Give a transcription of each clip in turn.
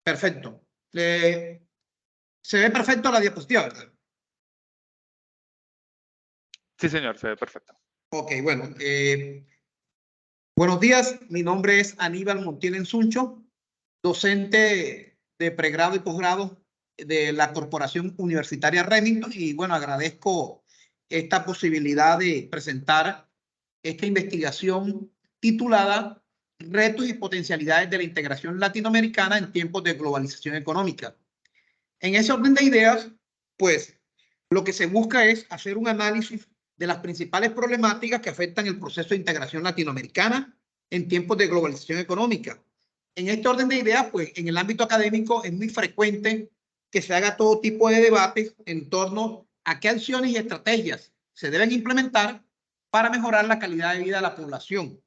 Perfecto. Se ve perfecto la diapositiva, ¿verdad? Sí, señor, se ve perfecto. Ok, bueno. Buenos días, mi nombre es Aníbal Montiel Ensuncho, docente de pregrado y posgrado de la Corporación Universitaria Remington, y bueno, agradezco esta posibilidad de presentar esta investigación titulada Retos y potencialidades de la integración latinoamericana en tiempos de globalización económica. En ese orden de ideas, pues lo que se busca es hacer un análisis de las principales problemáticas que afectan el proceso de integración latinoamericana en tiempos de globalización económica. En este orden de ideas, pues en el ámbito académico es muy frecuente que se haga todo tipo de debates en torno a qué acciones y estrategias se deben implementar para mejorar la calidad de vida de la población.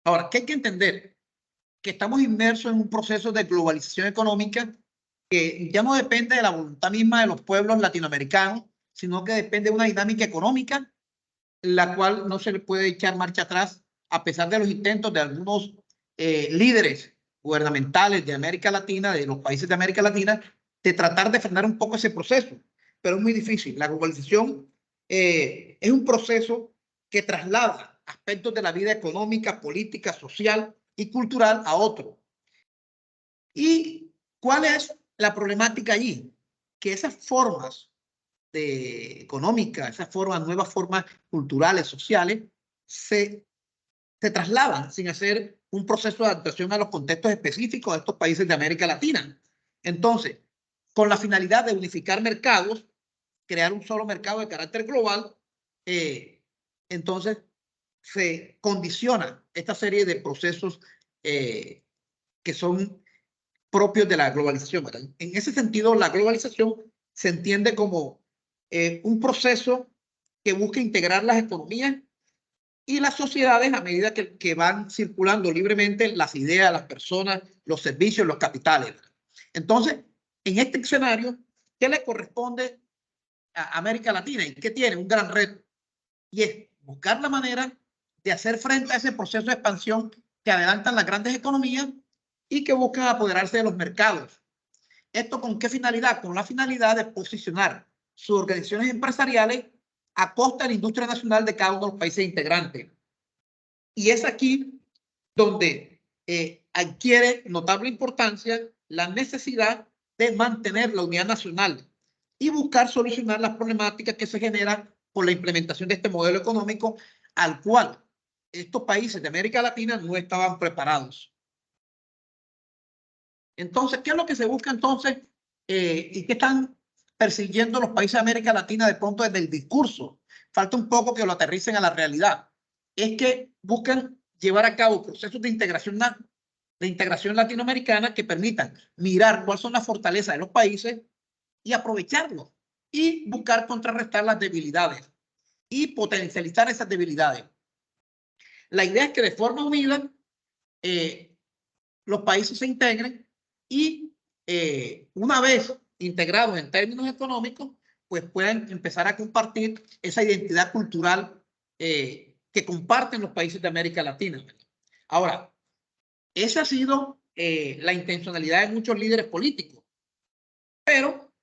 Ahora, ¿qué hay que entender? Que estamos inmersos en un proceso de globalización económica que ya no depende de la voluntad misma de los pueblos latinoamericanos, sino que depende de una dinámica económica, la cual no se le puede echar marcha atrás, a pesar de los intentos de algunos líderes gubernamentales de América Latina, de los países de América Latina, de tratar de frenar un poco ese proceso. Pero es muy difícil. La globalización es un proceso que traslada aspectos de la vida económica, política, social y cultural a otro. ¿Y cuál es la problemática allí? Que esas formas económicas, esas formas, nuevas formas culturales, sociales, se trasladan sin hacer un proceso de adaptación a los contextos específicos de estos países de América Latina. Entonces, con la finalidad de unificar mercados, crear un solo mercado de carácter global, entonces se condiciona esta serie de procesos que son propios de la globalización, ¿verdad? En ese sentido, la globalización se entiende como un proceso que busca integrar las economías y las sociedades a medida que van circulando libremente las ideas, las personas, los servicios, los capitales. Entonces, en este escenario, ¿qué le corresponde a América Latina? ¿Y qué tiene? Un gran reto. Y es buscar la manera de hacer frente a ese proceso de expansión que adelantan las grandes economías y que buscan apoderarse de los mercados. ¿Esto con qué finalidad? Con la finalidad de posicionar sus organizaciones empresariales a costa de la industria nacional de cada uno de los países integrantes. Y es aquí donde adquiere notable importancia la necesidad de mantener la unidad nacional y buscar solucionar las problemáticas que se generan por la implementación de este modelo económico al cual estos países de América Latina no estaban preparados. Entonces, ¿qué es lo que se busca entonces y qué están persiguiendo los países de América Latina de pronto desde el discurso? Falta un poco que lo aterricen a la realidad. Es que buscan llevar a cabo procesos de integración latinoamericana que permitan mirar cuáles son las fortalezas de los países y aprovecharlos y buscar contrarrestar las debilidades y potencializar esas debilidades. La idea es que de forma unida los países se integren y una vez integrados en términos económicos, pues puedan empezar a compartir esa identidad cultural que comparten los países de América Latina. Ahora, esa ha sido la intencionalidad de muchos líderes políticos, pero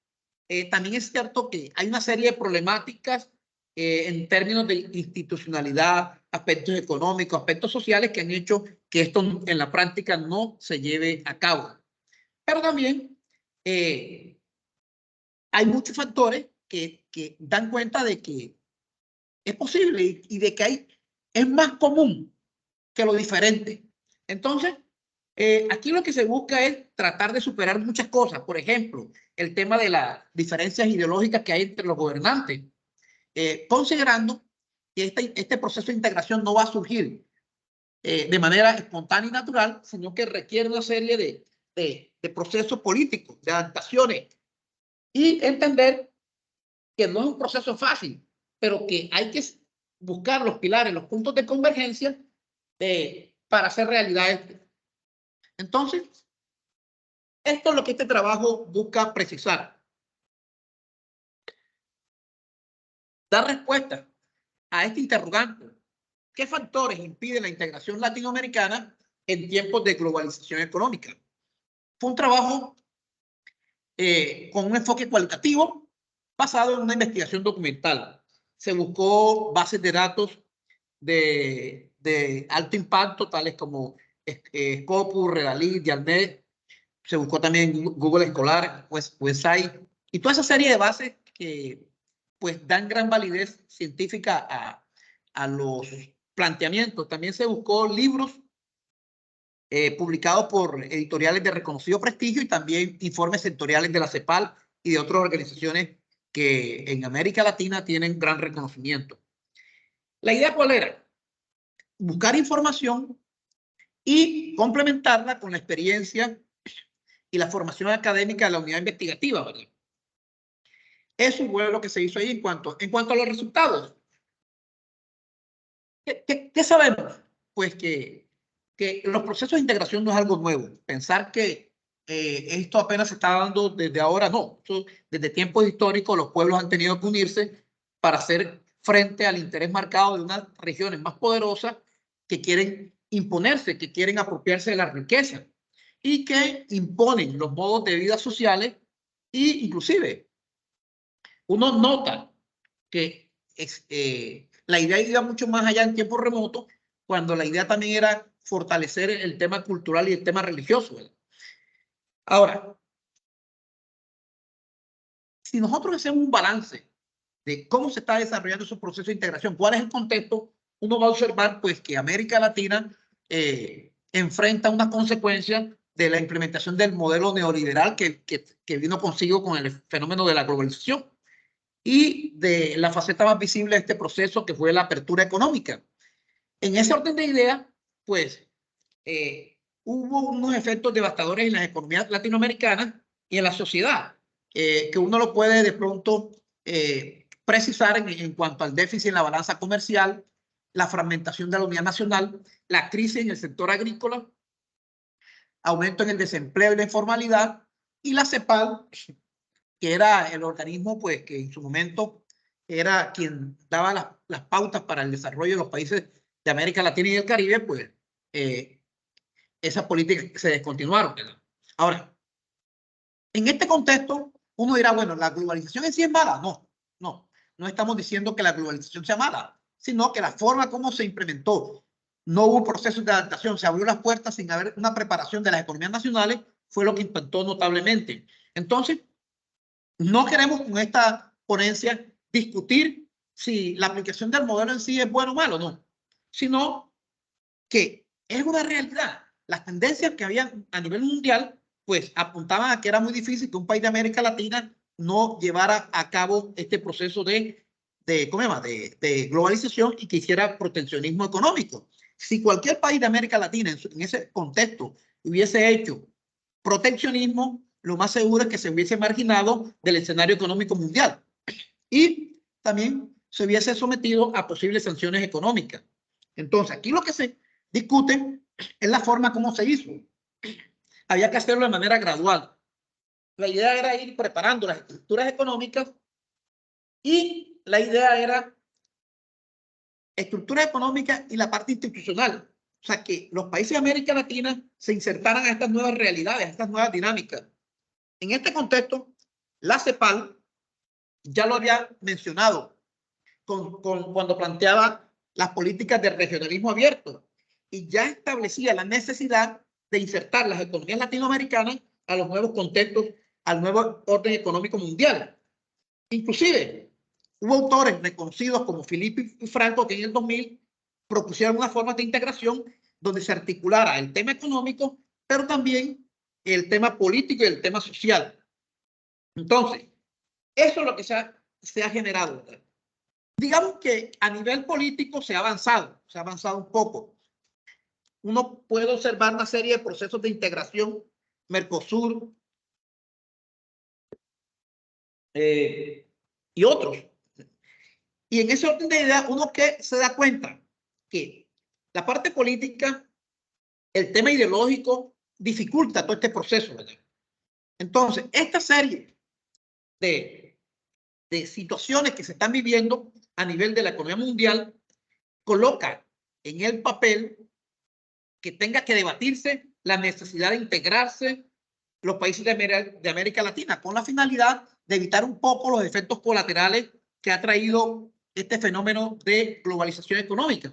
también es cierto que hay una serie de problemáticas en términos de institucionalidad, aspectos económicos, aspectos sociales que han hecho que esto en la práctica no se lleve a cabo. Pero también hay muchos factores que dan cuenta de que es posible y de que es más común que lo diferente. Entonces, aquí lo que se busca es tratar de superar muchas cosas. Por ejemplo, el tema de las diferencias ideológicas que hay entre los gobernantes, considerando que este proceso de integración no va a surgir de manera espontánea y natural, sino que requiere una serie de procesos políticos, de adaptaciones, y entender que no es un proceso fácil, pero que hay que buscar los pilares, los puntos de convergencia para hacer realidad esto. Entonces, esto es lo que este trabajo busca precisar. Dar respuesta a este interrogante. ¿Qué factores impiden la integración latinoamericana en tiempos de globalización económica. Fue un trabajo con un enfoque cualitativo basado en una investigación documental. Se buscó bases de datos de alto impacto, tales como Scopus, Redalytics, Dialnet. Se buscó también Google Scholar, Website, y toda esa serie de bases que pues dan gran validez científica a los planteamientos. También se buscó libros publicados por editoriales de reconocido prestigio y también informes sectoriales de la CEPAL y de otras organizaciones que en América Latina tienen gran reconocimiento. ¿La idea cuál era? Buscar información y complementarla con la experiencia y la formación académica de la unidad investigativa, ¿verdad? Eso fue lo que se hizo ahí en cuanto a los resultados. ¿Qué sabemos? Pues que los procesos de integración no es algo nuevo. Pensar que esto apenas se está dando desde ahora, no. Desde tiempos históricos los pueblos han tenido que unirse para hacer frente al interés marcado de unas regiones más poderosas que quieren imponerse, que quieren apropiarse de la riqueza y que imponen los modos de vida sociales e inclusive uno nota que la idea iba mucho más allá en tiempos remotos, cuando la idea también era fortalecer el tema cultural y el tema religioso, ¿verdad? Ahora, si nosotros hacemos un balance de cómo se está desarrollando esos procesos de integración, cuál es el contexto, uno va a observar pues que América Latina enfrenta una consecuencia de la implementación del modelo neoliberal que vino consigo con el fenómeno de la globalización y de la faceta más visible de este proceso, que fue la apertura económica. En ese orden de ideas, pues hubo unos efectos devastadores en las economías latinoamericanas y en la sociedad, que uno lo puede de pronto precisar en cuanto al déficit en la balanza comercial, la fragmentación de la unidad nacional, la crisis en el sector agrícola, aumento en el desempleo y la informalidad, y la CEPAL, que era el organismo pues, que en su momento era quien daba las pautas para el desarrollo de los países de América Latina y del Caribe, pues esas políticas se descontinuaron, ¿verdad? Ahora, en este contexto, uno dirá, bueno, ¿la globalización en sí es mala? No estamos diciendo que la globalización sea mala, sino que la forma como se implementó, no hubo procesos de adaptación, se abrió las puertas sin haber una preparación de las economías nacionales, fue lo que impactó notablemente. Entonces, no queremos con esta ponencia discutir si la aplicación del modelo en sí es bueno o malo, no, sino que es una realidad. Las tendencias que había a nivel mundial, pues apuntaban a que era muy difícil que un país de América Latina no llevara a cabo este proceso de globalización y que hiciera proteccionismo económico. Si cualquier país de América Latina en ese contexto hubiese hecho proteccionismo, lo más seguro es que se hubiese marginado del escenario económico mundial y también se hubiese sometido a posibles sanciones económicas. Entonces, aquí lo que se discute es la forma como se hizo. Había que hacerlo de manera gradual. La idea era ir preparando las estructuras económicas y la idea era estructura económica y la parte institucional. O sea, que los países de América Latina se insertaran a estas nuevas realidades, a estas nuevas dinámicas. En este contexto, la CEPAL ya lo había mencionado cuando planteaba las políticas de regionalismo abierto y ya establecía la necesidad de insertar las economías latinoamericanas a los nuevos contextos, al nuevo orden económico mundial. Inclusive, hubo autores reconocidos como Filipe y Franco que en el 2000 propusieron una forma de integración donde se articulara el tema económico, pero también el tema político y el tema social. Entonces, eso es lo que se ha generado. Digamos que a nivel político se ha avanzado un poco. Uno puede observar una serie de procesos de integración, Mercosur y otros. Y en ese orden de ideas, uno que se da cuenta que la parte política, el tema ideológico, dificulta todo este proceso, ¿verdad? Entonces, esta serie de situaciones que se están viviendo a nivel de la economía mundial coloca en el papel que tenga que debatirse la necesidad de integrarse los países de América Latina con la finalidad de evitar un poco los efectos colaterales que ha traído este fenómeno de globalización económica.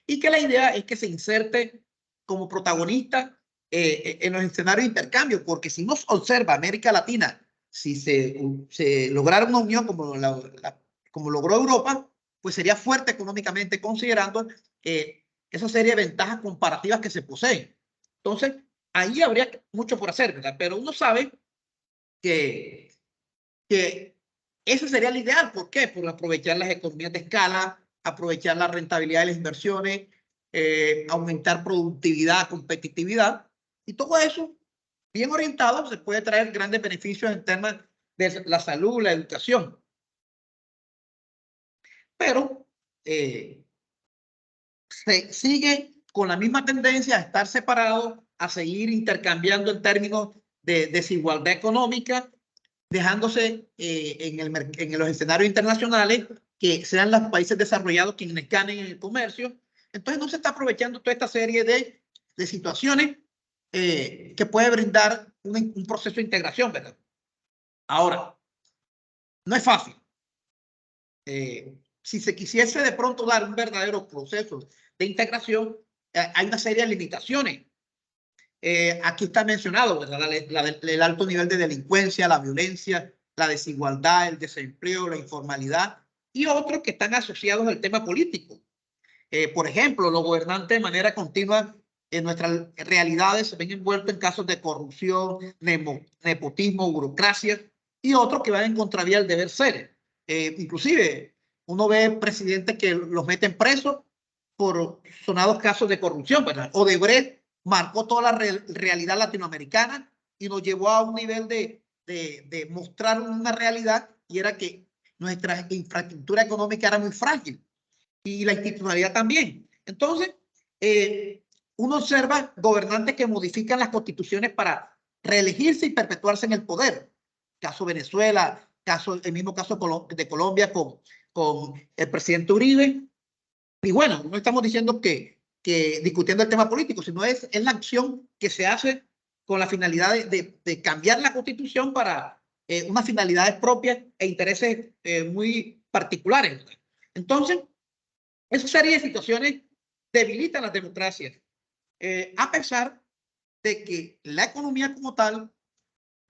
Y que la idea es que se inserte como protagonista en los escenarios de intercambio, porque si nos observa América Latina, si se lograra una unión como logró Europa, pues sería fuerte económicamente considerando esa serie de ventajas comparativas que se poseen. Entonces, ahí habría mucho por hacer, ¿verdad? Pero uno sabe que ese sería el ideal. ¿Por qué? Por aprovechar las economías de escala, aprovechar la rentabilidad de las inversiones, aumentar productividad, competitividad, y todo eso, bien orientado, se puede traer grandes beneficios en temas de la salud, la educación. Pero se sigue con la misma tendencia a estar separados, a seguir intercambiando en términos de desigualdad económica, dejándose en los escenarios internacionales que sean los países desarrollados quienes ganen en el comercio. Entonces no se está aprovechando toda esta serie de situaciones que puede brindar un proceso de integración, ¿verdad? Ahora, no es fácil. Si se quisiese de pronto dar un verdadero proceso de integración, hay una serie de limitaciones. Aquí está mencionado, ¿verdad? El alto nivel de delincuencia, la violencia, la desigualdad, el desempleo, la informalidad y otros que están asociados al tema político. Por ejemplo, los gobernantes de manera continua en nuestras realidades se ven envueltos en casos de corrupción, nepotismo, burocracia y otros que van en contravía del deber ser. Inclusive, uno ve presidentes que los meten presos por sonados casos de corrupción, ¿verdad? Odebrecht marcó toda la realidad latinoamericana y nos llevó a un nivel de mostrar una realidad, y era que nuestra infraestructura económica era muy frágil y la institucionalidad también. Entonces, uno observa gobernantes que modifican las constituciones para reelegirse y perpetuarse en el poder. Caso Venezuela, el mismo caso de Colombia con el presidente Uribe. Y bueno, no estamos diciendo que discutiendo el tema político, sino es la acción que se hace con la finalidad de cambiar la constitución para unas finalidades propias e intereses muy particulares. Entonces, esa serie de situaciones debilitan las democracias, a pesar de que la economía como tal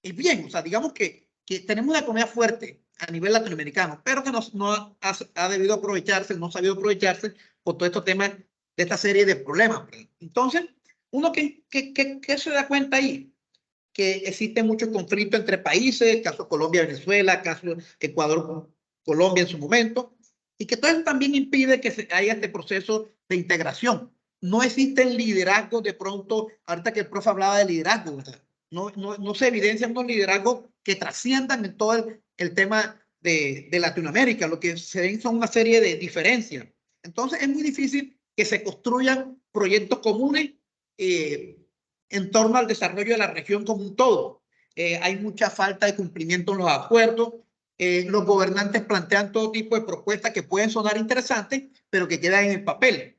es bien. O sea, digamos que tenemos una economía fuerte a nivel latinoamericano, pero que no ha debido aprovecharse, no ha sabido aprovecharse por todos estos temas de esta serie de problemas. Entonces, uno que se da cuenta ahí, que existe mucho conflicto entre países, caso Colombia-Venezuela, caso Ecuador-Colombia en su momento, y que todo eso también impide que haya este proceso de integración. No existe el liderazgo de pronto, ahorita que el profe hablaba de liderazgo, ¿verdad? No se evidencian unos liderazgos que trasciendan en todo el tema de Latinoamérica. Lo que se ven son una serie de diferencias. Entonces es muy difícil que se construyan proyectos comunes en torno al desarrollo de la región como un todo. Hay mucha falta de cumplimiento en los acuerdos. Los gobernantes plantean todo tipo de propuestas que pueden sonar interesantes, pero que quedan en el papel.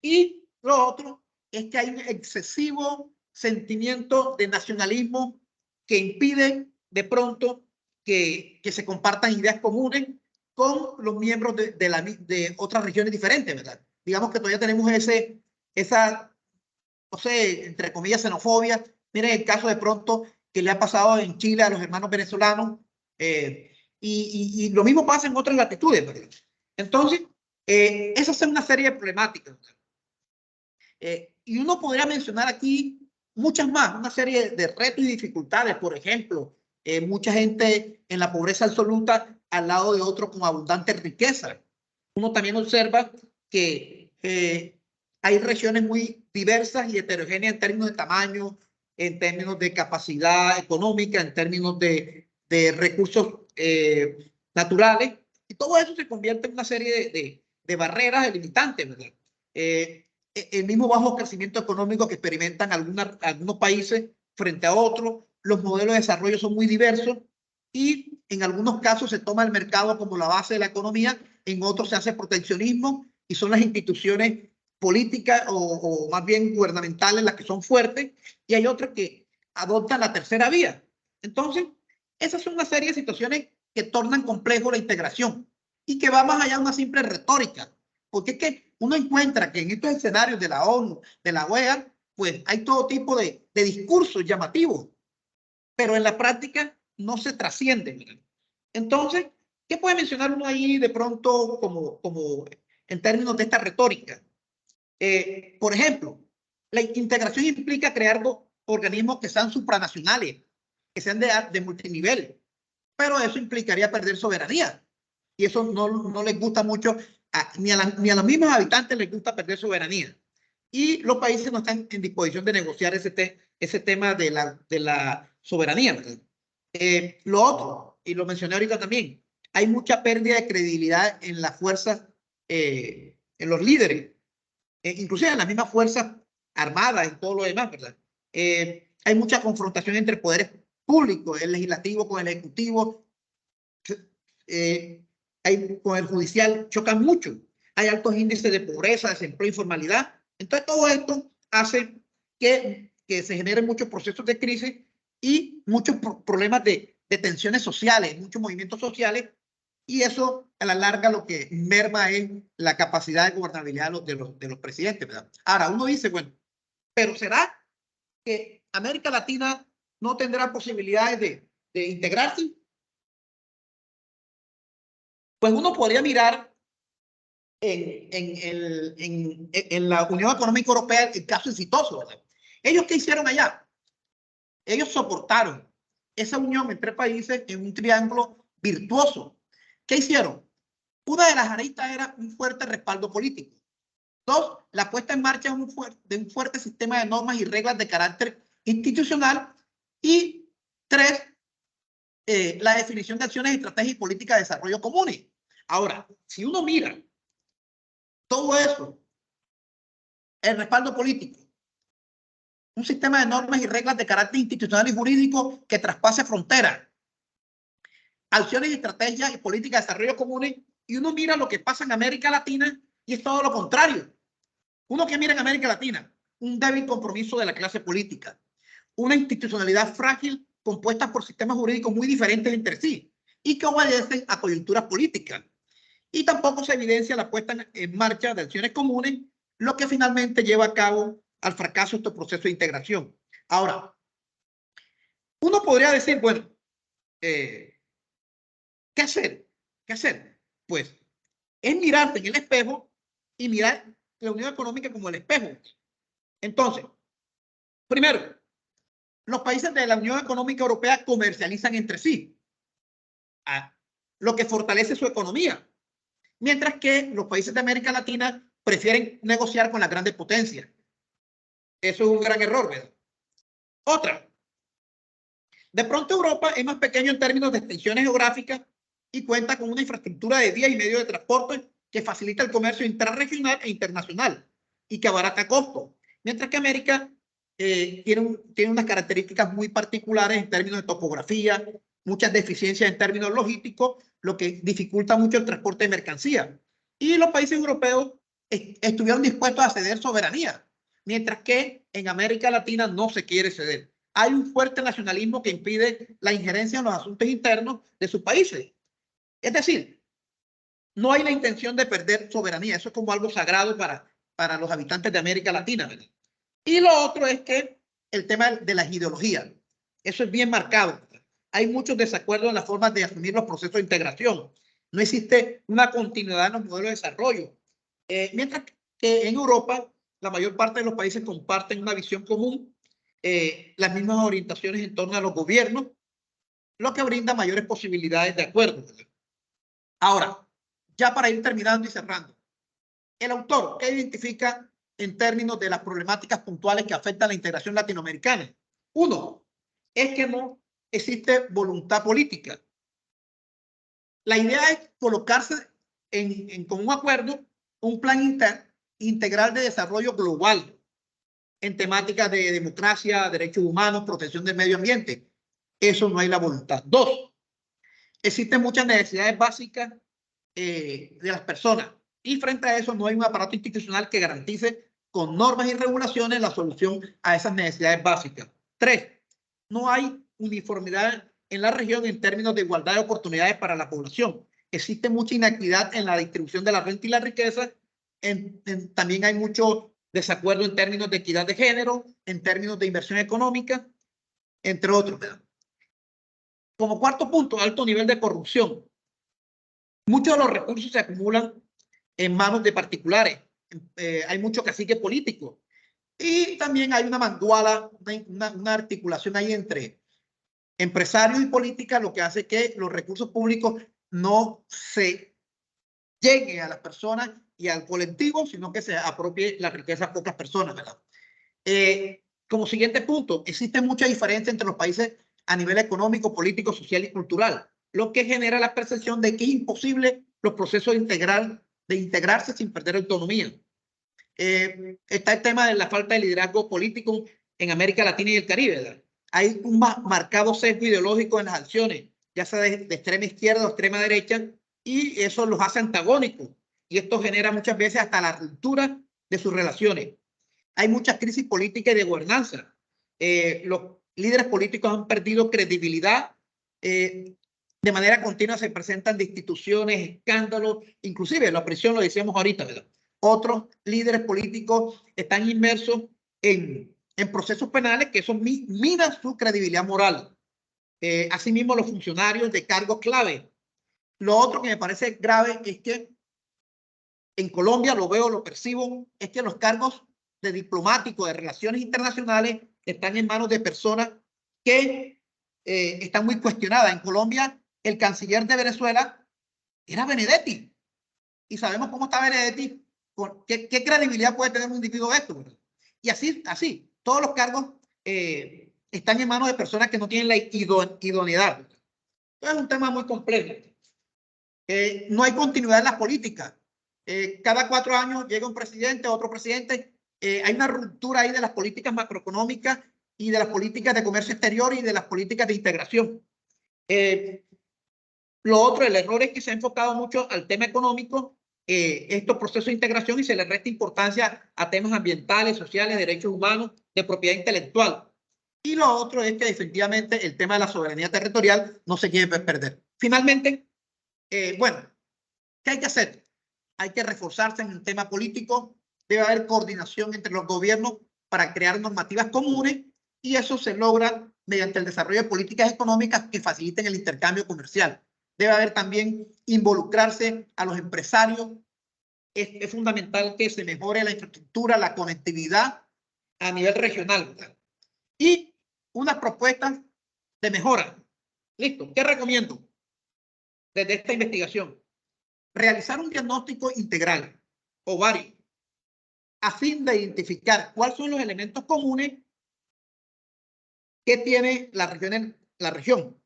Y lo otro es que hay un excesivo sentimiento de nacionalismo que impide de pronto que se compartan ideas comunes con los miembros de otras regiones diferentes, ¿verdad? Digamos que todavía tenemos esa, no sé, entre comillas, xenofobia. Miren el caso de pronto que le ha pasado en Chile a los hermanos venezolanos, y lo mismo pasa en otras latitudes, ¿verdad? Entonces, esas son una serie de problemáticas. Y uno podría mencionar aquí muchas más, una serie de retos y dificultades. Por ejemplo, mucha gente en la pobreza absoluta al lado de otros con abundante riqueza. Uno también observa que hay regiones muy diversas y heterogéneas en términos de tamaño, en términos de capacidad económica, en términos de recursos naturales, y todo eso se convierte en una serie de barreras limitantes, ¿verdad? El mismo bajo crecimiento económico que experimentan algunos países frente a otros, los modelos de desarrollo son muy diversos y en algunos casos se toma el mercado como la base de la economía, en otros se hace proteccionismo y son las instituciones políticas o más bien gubernamentales las que son fuertes, y hay otras que adoptan la tercera vía. Entonces, esas son una serie de situaciones que tornan complejo la integración y que va más allá de una simple retórica, porque es que uno encuentra que en estos escenarios de la ONU, de la OEA, pues hay todo tipo de discursos llamativos, pero en la práctica no se trascienden. Entonces, ¿qué puede mencionar uno ahí de pronto como en términos de esta retórica? Por ejemplo, la integración implica crear organismos que sean supranacionales, que sean de multinivel, pero eso implicaría perder soberanía. Y eso no les gusta mucho, ni a los mismos habitantes les gusta perder soberanía. Y los países no están en disposición de negociar ese tema de la soberanía. Lo otro, y lo mencioné ahorita también, hay mucha pérdida de credibilidad en las fuerzas, en los líderes, inclusive en las mismas fuerzas armadas y todo lo demás, ¿verdad? Hay mucha confrontación entre poderes públicos, el legislativo con el ejecutivo, con el judicial, chocan mucho. Hay altos índices de pobreza, desempleo, informalidad. Entonces, todo esto hace que se generen muchos procesos de crisis y muchos problemas de tensiones sociales, muchos movimientos sociales, y eso a la larga lo que merma es la capacidad de gobernabilidad de los presidentes, ¿verdad? Ahora, uno dice, bueno, pero ¿será que América Latina no tendrá posibilidades de integrarse? Pues uno podría mirar en la Unión Económica Europea el caso exitoso, ¿verdad? ¿Ellos qué hicieron allá? Ellos soportaron esa unión entre países en un triángulo virtuoso. ¿Qué hicieron? Una de las aristas era un fuerte respaldo político. Dos, la puesta en marcha de un fuerte sistema de normas y reglas de carácter institucional. Y tres, la definición de acciones, estrategias y políticas de desarrollo comunes. Ahora, si uno mira todo eso, el respaldo político, un sistema de normas y reglas de carácter institucional y jurídico que traspase fronteras, acciones y estrategias y políticas de desarrollo comunes, y uno mira lo que pasa en América Latina y es todo lo contrario. Uno que mira en América Latina, un débil compromiso de la clase política, una institucionalidad frágil compuesta por sistemas jurídicos muy diferentes entre sí y que obedecen a coyunturas políticas. Y tampoco se evidencia la puesta en marcha de acciones comunes, lo que finalmente lleva a cabo al fracaso de este proceso de integración. Ahora, uno podría decir, bueno, ¿qué hacer? ¿Qué hacer? Pues es mirarte en el espejo y mirar la Unión Económica como el espejo. Entonces, primero, los países de la Unión Económica Europea comercializan entre sí, lo que fortalece su economía, mientras que los países de América Latina prefieren negociar con las grandes potencias. Eso es un gran error, ¿verdad? Otra, de pronto Europa es más pequeño en términos de extensiones geográficas y cuenta con una infraestructura de vías y medios de transporte que facilita el comercio intrarregional e internacional y que abarata costos, mientras que América tiene unas características muy particulares en términos de topografía, muchas deficiencias en términos logísticos, lo que dificulta mucho el transporte de mercancías. Y los países europeos estuvieron dispuestos a ceder soberanía, mientras que en América Latina no se quiere ceder. Hay un fuerte nacionalismo que impide la injerencia en los asuntos internos de sus países. Es decir, no hay la intención de perder soberanía. Eso es como algo sagrado para los habitantes de América Latina, ¿verdad? Y lo otro es que el tema de las ideologías. Eso es bien marcado. Hay muchos desacuerdos en las formas de asumir los procesos de integración. No existe una continuidad en los modelos de desarrollo. Mientras que en Europa, la mayor parte de los países comparten una visión común, las mismas orientaciones en torno a los gobiernos, lo que brinda mayores posibilidades de acuerdo. Ahora, ya para ir terminando y cerrando, el autor, ¿qué identifica en términos de las problemáticas puntuales que afectan la integración latinoamericana? Uno, es que no existe voluntad política. La idea es colocarse con un acuerdo, un plan integral de desarrollo global en temáticas de democracia, derechos humanos, protección del medio ambiente. Eso no hay la voluntad. Dos, existen muchas necesidades básicas de las personas. Y frente a eso no hay un aparato institucional que garantice con normas y regulaciones la solución a esas necesidades básicas. 3. No hay uniformidad en la región en términos de igualdad de oportunidades para la población. Existe mucha inequidad en la distribución de la renta y la riqueza. También hay mucho desacuerdo en términos de equidad de género, en términos de inversión económica, entre otros. Como cuarto punto, alto nivel de corrupción. Muchos de los recursos se acumulan en manos de particulares. Hay mucho cacique político. Y también hay una manduala, una articulación ahí entre empresarios y política, lo que hace que los recursos públicos no se lleguen a las personas y al colectivo, sino que se apropie la riqueza a pocas personas, ¿verdad? Como siguiente punto, existe mucha diferencia entre los países a nivel económico, político, social y cultural, lo que genera la percepción de que es imposible los procesos de integrarse sin perder autonomía. Está el tema de la falta de liderazgo político en América Latina y el Caribe, ¿verdad? Hay un marcado sesgo ideológico en las acciones, ya sea de extrema izquierda o extrema derecha, y eso los hace antagónicos. Y esto genera muchas veces hasta la ruptura de sus relaciones. Hay muchas crisis políticas y de gobernanza. Los líderes políticos han perdido credibilidad. De manera continua se presentan de instituciones, escándalos, inclusive la prisión, lo decíamos ahorita, ¿verdad? Otros líderes políticos están inmersos en procesos penales que eso minan su credibilidad moral. Asimismo, los funcionarios de cargos clave. Lo otro que me parece grave es que en Colombia, lo veo, lo percibo, es que los cargos de diplomático, de relaciones internacionales, están en manos de personas que están muy cuestionadas. En Colombia, el canciller de Venezuela era Benedetti. Y sabemos cómo está Benedetti. ¿Qué credibilidad puede tener un individuo de esto? ¿Verdad? Y así, todos los cargos están en manos de personas que no tienen la idoneidad. Entonces, es un tema muy complejo. No hay continuidad en las políticas. Cada 4 años llega un presidente, otro presidente. Hay una ruptura ahí de las políticas macroeconómicas y de las políticas de comercio exterior y de las políticas de integración. Lo otro, el error es que se ha enfocado mucho al tema económico, estos procesos de integración, y se le resta importancia a temas ambientales, sociales, derechos humanos, de propiedad intelectual. Y lo otro es que definitivamente el tema de la soberanía territorial no se quiere perder. Finalmente, bueno, ¿qué hay que hacer? Hay que reforzarse en el tema político. Debe haber coordinación entre los gobiernos para crear normativas comunes, y eso se logra mediante el desarrollo de políticas económicas que faciliten el intercambio comercial. Debe haber también involucrarse a los empresarios. Es fundamental que se mejore la infraestructura, la conectividad a nivel regional, ¿verdad? Y unas propuestas de mejora. Listo. ¿Qué recomiendo desde esta investigación? Realizar un diagnóstico integral o varios, a fin de identificar cuáles son los elementos comunes que tiene la región,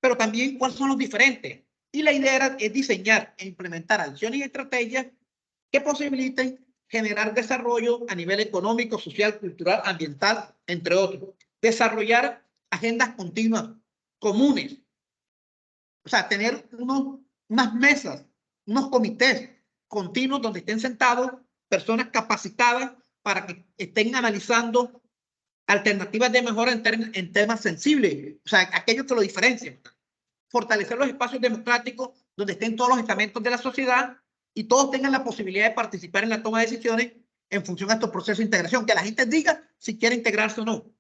pero también cuáles son los diferentes. Y la idea es diseñar e implementar acciones y estrategias que posibiliten generar desarrollo a nivel económico, social, cultural, ambiental, entre otros. Desarrollar agendas continuas, comunes. O sea, tener unas mesas, unos comités continuos donde estén sentados personas capacitadas para que estén analizando alternativas de mejora en temas sensibles, o sea, aquellos que lo diferencian. Fortalecer los espacios democráticos donde estén todos los estamentos de la sociedad y todos tengan la posibilidad de participar en la toma de decisiones en función a estos procesos de integración, que la gente diga si quiere integrarse o no.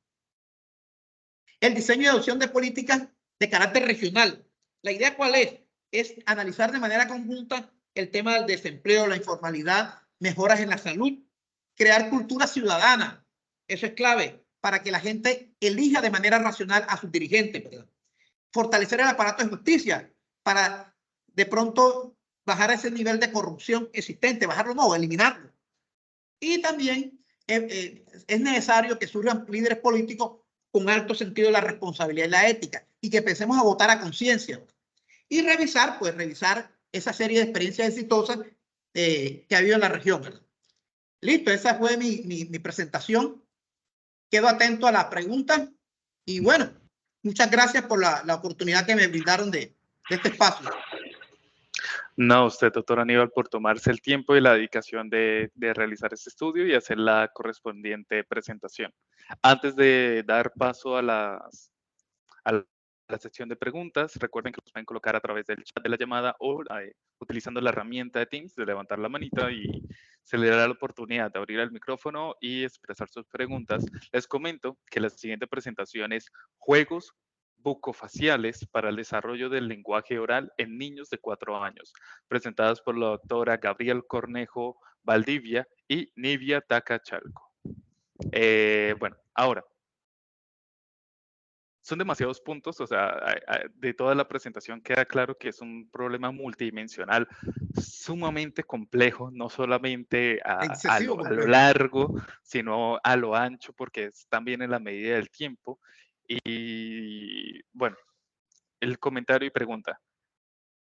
El diseño y adopción de políticas de carácter regional. ¿La idea cuál es? Es analizar de manera conjunta el tema del desempleo, la informalidad, mejoras en la salud, crear cultura ciudadana. Eso es clave para que la gente elija de manera racional a sus dirigentes, ¿verdad? Fortalecer el aparato de justicia para de pronto bajar ese nivel de corrupción existente, bajarlo no, eliminarlo. Y también es necesario que surjan líderes políticos con alto sentido de la responsabilidad y la ética, y que empecemos a votar a conciencia y revisar esa serie de experiencias exitosas que ha habido en la región, ¿verdad? Listo, esa fue mi presentación. Quedo atento a las preguntas y bueno, muchas gracias por la oportunidad que me brindaron de este espacio. No, usted, doctor Aníbal, por tomarse el tiempo y la dedicación de realizar este estudio y hacer la correspondiente presentación. Antes de dar paso a la sección de preguntas, recuerden que los pueden colocar a través del chat de la llamada o utilizando la herramienta de Teams de levantar la manita y se le dará la oportunidad de abrir el micrófono y expresar sus preguntas. Les comento que la siguiente presentación es Juegos bucofaciales para el desarrollo del lenguaje oral en niños de 4 años, presentadas por la doctora Gabriel Cornejo Valdivia y Nivia Tacachalco. Bueno, ahora, son demasiados puntos, o sea, de toda la presentación queda claro que es un problema multidimensional sumamente complejo, no solamente a Excesivo lo complejo. largo, sino a lo ancho, porque es también en la medida del tiempo. Y bueno, el comentario y pregunta.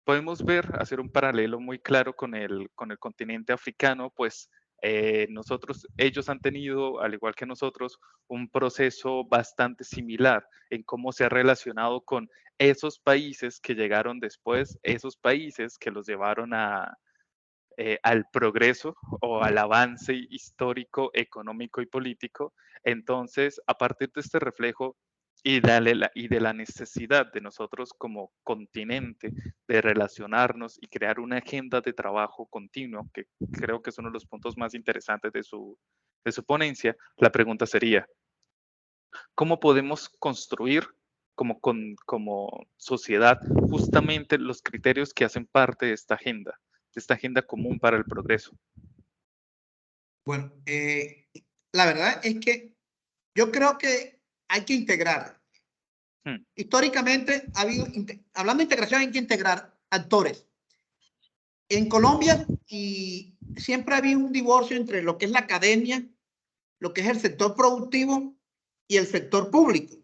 Podemos ver, hacer un paralelo muy claro con el continente africano, pues ellos han tenido, al igual que nosotros, un proceso bastante similar en cómo se ha relacionado con esos países que llegaron después, esos países que los llevaron al progreso o al avance histórico, económico y político. Entonces, a partir de este reflejo y de la necesidad de nosotros como continente de relacionarnos y crear una agenda de trabajo continuo, que creo que es uno de los puntos más interesantes de su ponencia, la pregunta sería, ¿cómo podemos construir como sociedad justamente los criterios que hacen parte de esta agenda común para el progreso? Bueno, la verdad es que yo creo que hay que integrar. Hmm. Históricamente, ha habido, hablando de integración, hay que integrar actores. En Colombia, y siempre ha habido un divorcio entre lo que es la academia, lo que es el sector productivo y el sector público.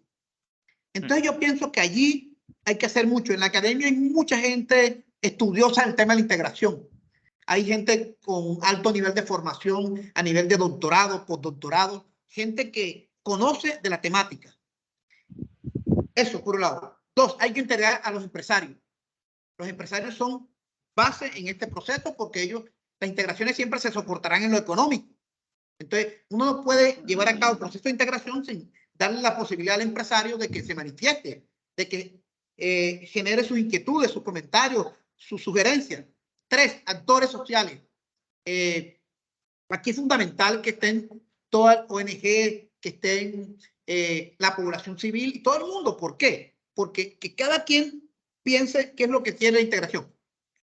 Entonces yo pienso que allí hay que hacer mucho. En la academia hay mucha gente estudiosa del tema de la integración. Hay gente con alto nivel de formación a nivel de doctorado, postdoctorado, gente que conoce de la temática. Eso por un lado. Dos, hay que integrar a los empresarios. Los empresarios son base en este proceso porque ellos, las integraciones siempre se soportarán en lo económico. Entonces, uno no puede llevar a cabo el proceso de integración sin darle la posibilidad al empresario de que se manifieste, de que genere sus inquietudes, sus comentarios, sus sugerencias. Tres, actores sociales. Aquí es fundamental que estén todas las ONG, que estén la población civil y todo el mundo. ¿Por qué? Porque que cada quien piense qué es lo que quiere la integración.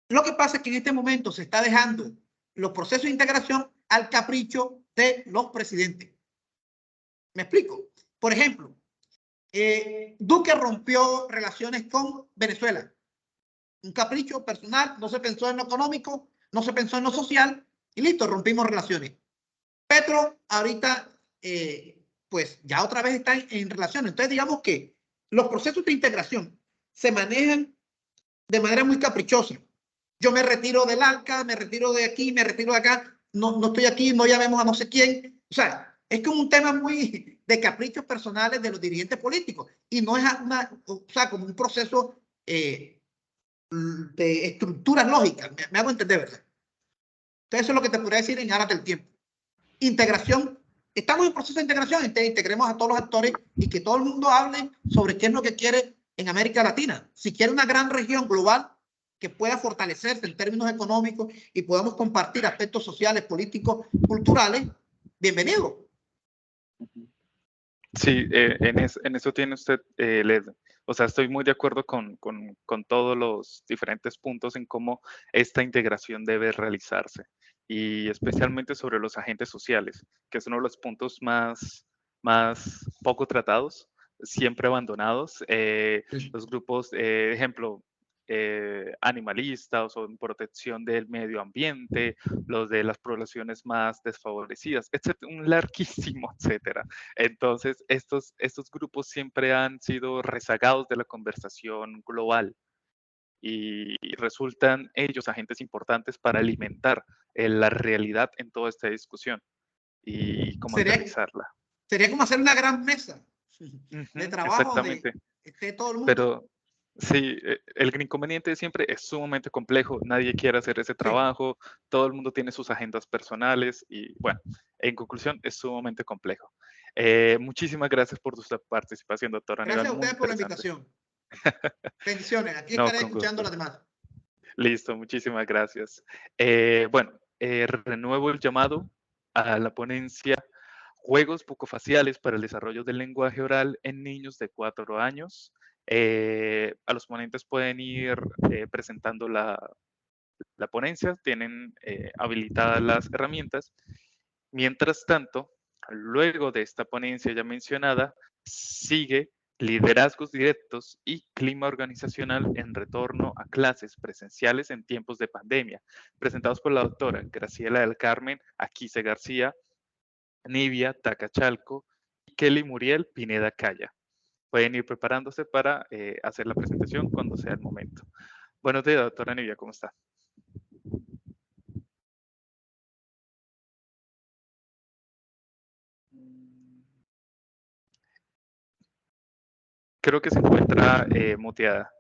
Lo que pasa es que en este momento se está dejando los procesos de integración al capricho de los presidentes. ¿Me explico? Por ejemplo, Duque rompió relaciones con Venezuela. Un capricho personal, no se pensó en lo económico, no se pensó en lo social y listo, rompimos relaciones. Petro ahorita, pues ya otra vez está en relaciones. Entonces digamos que los procesos de integración se manejan de manera muy caprichosa. Yo me retiro del ALCA, me retiro de aquí, me retiro de acá, no estoy aquí, no llamemos a no sé quién. O sea, es como un tema muy de caprichos personales de los dirigentes políticos y no es o sea, como un proceso de estructuras lógicas. Me hago entender, ¿verdad? Entonces eso es lo que te podría decir en aras del tiempo. Integración. Estamos en proceso de integración, entonces integremos a todos los actores y que todo el mundo hable sobre qué es lo que quiere en América Latina. Si quiere una gran región global que pueda fortalecerse en términos económicos y podamos compartir aspectos sociales, políticos, culturales, bienvenido. Sí, en eso tiene usted, o sea, estoy muy de acuerdo con todos los diferentes puntos en cómo esta integración debe realizarse y especialmente sobre los agentes sociales, que es uno de los puntos más poco tratados, siempre abandonados. Los grupos, ejemplo, animalistas o en protección del medio ambiente, los de las poblaciones más desfavorecidas, etcétera, un larguísimo, etcétera. Entonces, estos grupos siempre han sido rezagados de la conversación global y resultan ellos agentes importantes para alimentar la realidad en toda esta discusión y cómo aterrizarla. Sería como hacer una gran mesa de Ujú, trabajo donde exactamente. esté todo el mundo. Pero Sí, el inconveniente siempre es sumamente complejo, nadie quiere hacer ese Sí. trabajo, todo el mundo tiene sus agendas personales y bueno, en conclusión es sumamente complejo. Muchísimas gracias por tu participación, doctor Aníbal, Gracias a muy ustedes por la interesante. invitación. Bendiciones. Aquí No, estaré con escuchando gusto. las demás. Listo, muchísimas gracias. Bueno, renuevo el llamado a la ponencia Juegos bucofaciales para el desarrollo del lenguaje oral en niños de 4 años. A los ponentes pueden ir presentando la ponencia, tienen habilitadas las herramientas. Mientras tanto, luego de esta ponencia ya mencionada, sigue liderazgos directos y clima organizacional en retorno a clases presenciales en tiempos de pandemia, presentados por la doctora Graciela del Carmen Aquise García, Nivia Tacachalco y Kelly Muriel Pineda Calla. Pueden ir preparándose para hacer la presentación cuando sea el momento. Buenos días, doctora Nivia, ¿cómo está? Creo que se encuentra muteada.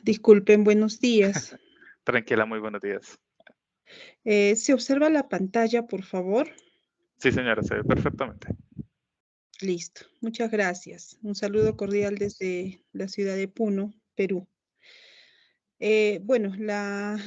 Disculpen, buenos días. Tranquila, muy buenos días. ¿Se observa la pantalla, por favor? Sí, señora, se ve perfectamente. Listo, muchas gracias. Un saludo cordial desde la ciudad de Puno, Perú. Bueno, la